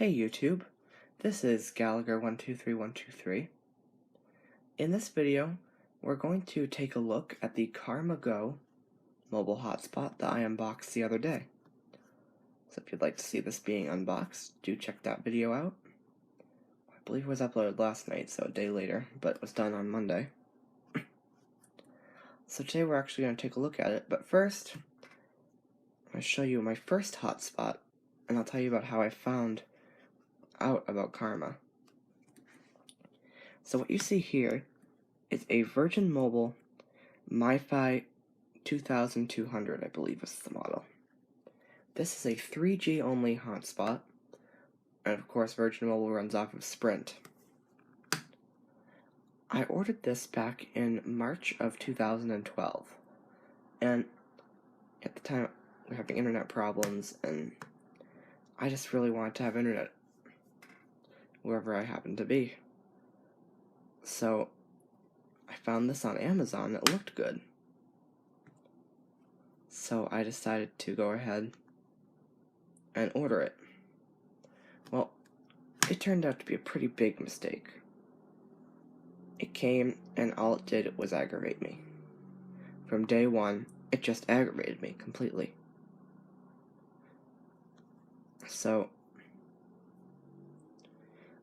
Hey YouTube, this is Gallagher123123. In this video, we're going to take a look at the Karma Go mobile hotspot that I unboxed the other day. So if you'd like to see this being unboxed, do check that video out. I believe it was uploaded last night, so a day later, but it was done on Monday. So today we're actually going to take a look at it, but first, I'm going to show you my first hotspot, and I'll tell you about how I found out about Karma. So what you see here is a Virgin Mobile MiFi 2200, I believe is the model. This is a 3G only hotspot, and of course Virgin Mobile runs off of Sprint. I ordered this back in March of 2012, and at the time we were having internet problems, and I just really wanted to have internet wherever I happened to be. So I found this on Amazon. It looked good. So I decided to go ahead and order it. Well, it turned out to be a pretty big mistake. It came and all it did was aggravate me. From day one, it just aggravated me completely. So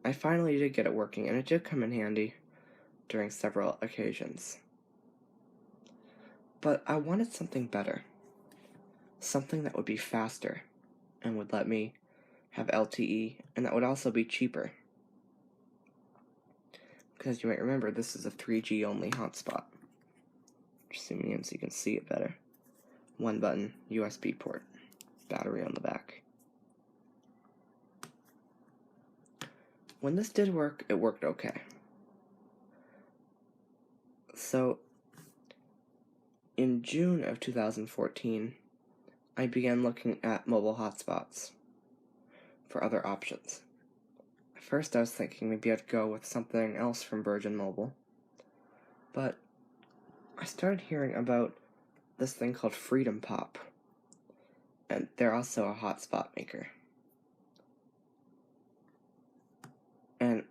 I finally did get it working, and it did come in handy during several occasions. But I wanted something better. Something that would be faster and would let me have LTE, and that would also be cheaper. Because you might remember, this is a 3G only hotspot. Just zoom in so you can see it better. One button, USB port, battery on the back. When this did work, it worked okay. So, in June of 2014, I began looking at mobile hotspots for other options. At first I was thinking maybe I'd go with something else from Virgin Mobile, but I started hearing about this thing called Freedom Pop, and they're also a hotspot maker. And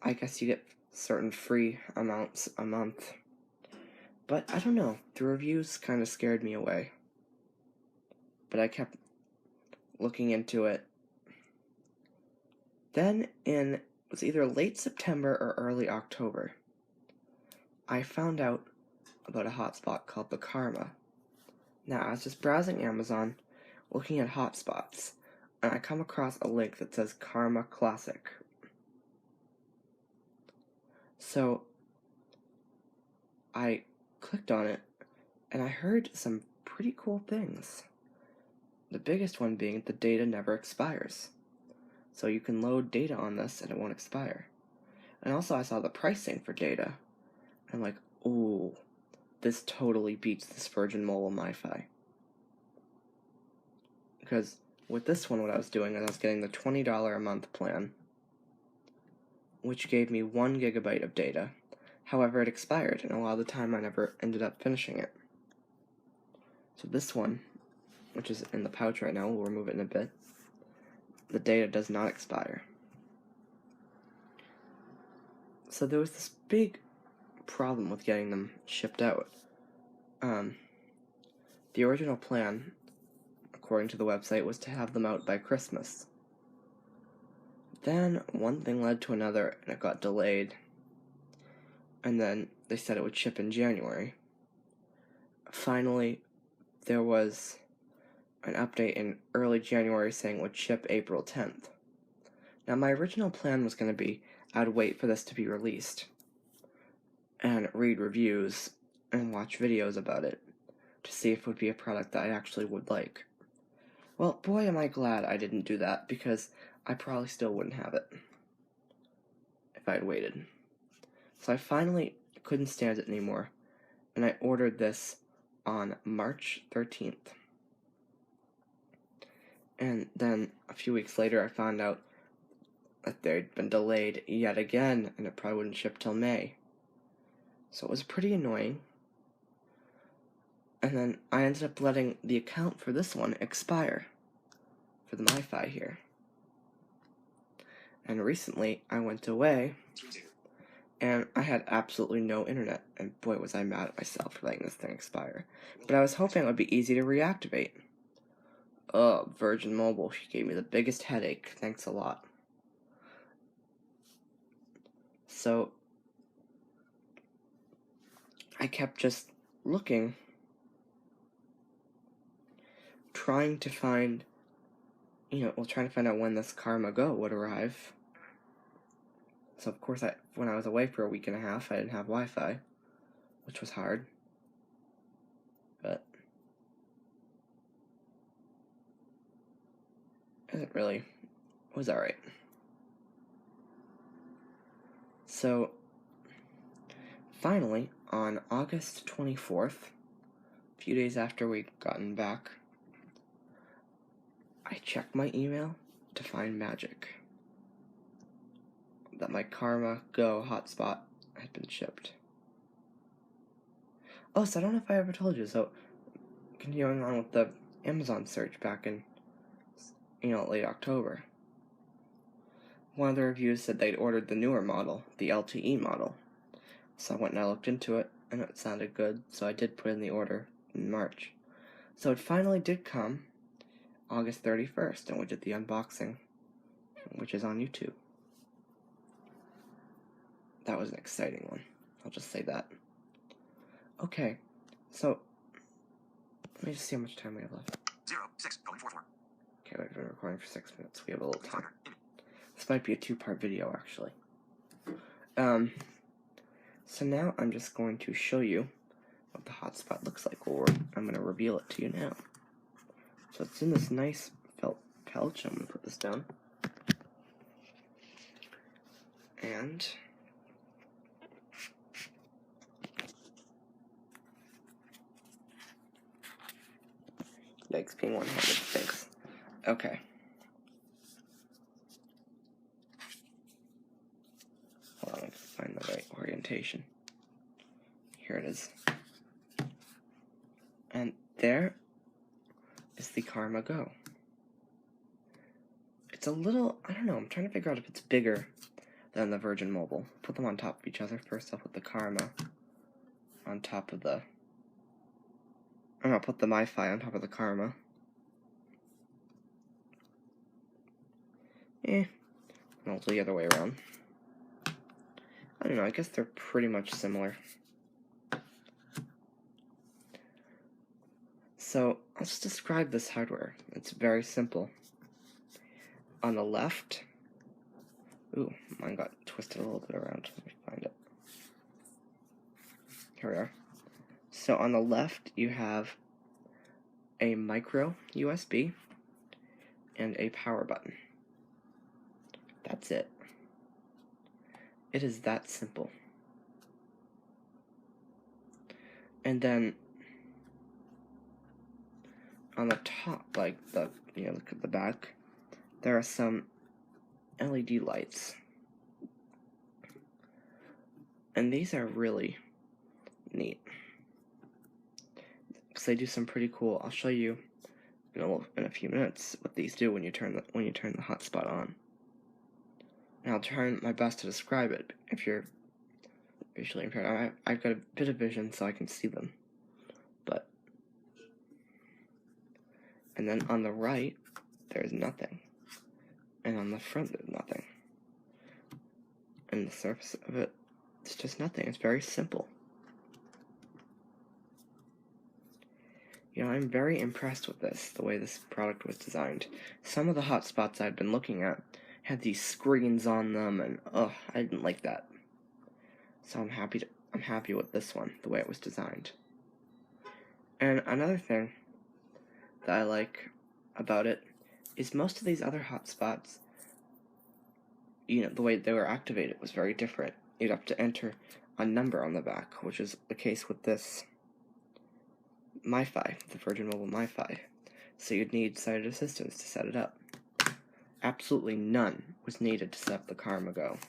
I guess you get certain free amounts a month. But I don't know, the reviews kind of scared me away. But I kept looking into it. Then it was either late September or early October, I found out about a hotspot called the Karma. Now, I was just browsing Amazon, looking at hotspots, and I come across a link that says Karma Classic. So I clicked on it, and I heard some pretty cool things. The biggest one being the data never expires. So you can load data on this and it won't expire. And also I saw the pricing for data. I'm like, ooh, this totally beats this Virgin Mobile MiFi. Because with this one, what I was doing is I was getting the $20 a month plan, which gave me 1 gigabyte of data. However, it expired, and a lot of the time I never ended up finishing it. So this one, which is in the pouch right now, we'll remove it in a bit, the data does not expire. So there was this big problem with getting them shipped out. The original plan, according to the website, was to have them out by Christmas. Then one thing led to another, and it got delayed. And then they said it would ship in January. Finally, there was an update in early January saying it would ship April 10th. Now, my original plan was going to be I'd wait for this to be released and read reviews and watch videos about it to see if it would be a product that I actually would like. Well, boy, am I glad I didn't do that, because I probably still wouldn't have it if I had waited. So I finally couldn't stand it anymore, and I ordered this on March 13th. And then a few weeks later I found out that they'd been delayed yet again, and it probably wouldn't ship till May. So it was pretty annoying. And then I ended up letting the account for this one expire, for the MiFi here. And recently, I went away, and I had absolutely no internet, and boy was I mad at myself for letting this thing expire. But I was hoping it would be easy to reactivate. Oh, Virgin Mobile, she gave me the biggest headache, thanks a lot. So, I kept just looking, trying to find out when this Karma Go would arrive. So of course, when I was away for a week and a half, I didn't have Wi-Fi, which was hard. But it was alright. So finally, on August 24th, a few days after we'd gotten back, I checked my email to find magic. That my Karma Go hotspot had been shipped. Oh, so I don't know if I ever told you, so continuing on with the Amazon search back in, late October. One of the reviews said they'd ordered the newer model, the LTE model. So I went and I looked into it, and it sounded good, so I did put in the order in March. So it finally did come August 31st, and we did the unboxing, which is on YouTube. That was an exciting one. I'll just say that. Okay, so let me just see how much time we have left. 06:44. Okay, we've been recording for 6 minutes. We have a little time. This might be a two-part video, actually. So now I'm just going to show you what the hotspot looks like. I'm going to reveal it to you now. So it's in this nice felt pouch. I'm going to put this down. And yikes, being one-handed stinks. Okay. Hold on, I can find the right orientation. Here it is. And there is the Karma Go. It's a little, I don't know, I'm trying to figure out if it's bigger than the Virgin Mobile. Put them on top of each other. First I'll put the Karma on top of the, I'll put the MiFi on top of the Karma. No, it's the other way around. I don't know, I guess they're pretty much similar. So, I'll just describe this hardware. It's very simple. On the left, ooh, mine got twisted a little bit around. Let me find it. Here we are. So on the left, you have a micro USB and a power button. That's it. It is that simple. And then on the top, like look at the back, there are some LED lights. And these are really neat, because they do some pretty cool. I'll show you in a few minutes what these do when you turn the hotspot on. And I'll try my best to describe it if you're visually impaired. I've got a bit of vision, so I can see them. And then on the right, there's nothing. And on the front, there's nothing. And the surface of it, it's just nothing. It's very simple. I'm very impressed with the way this product was designed. Some of the hotspots I've been looking at had these screens on them, and I didn't like that. So I'm happy with this one, the way it was designed. And another thing that I like about it is most of these other hotspots, the way they were activated was very different. You'd have to enter a number on the back, which is the case with this MiFi, the Virgin Mobile MiFi. So you'd need sighted assistance to set it up. Absolutely none was needed to set up the Karma Go,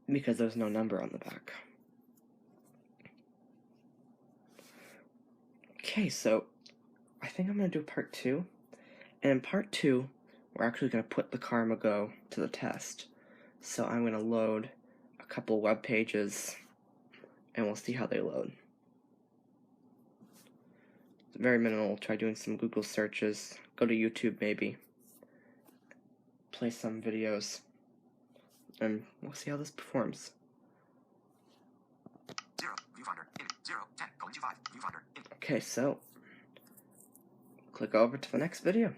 because there's no number on the back. Okay, so I think I'm going to do part 2. And in part 2, we're actually going to put the Karma Go to the test. So I'm going to load a couple web pages, and we'll see how they load. It's very minimal. Try doing some Google searches. Go to YouTube maybe. Play some videos. And we'll see how this performs. 0, viewfinder, in, 0, 10, 25, viewfinder, in. Okay, so click over to the next video.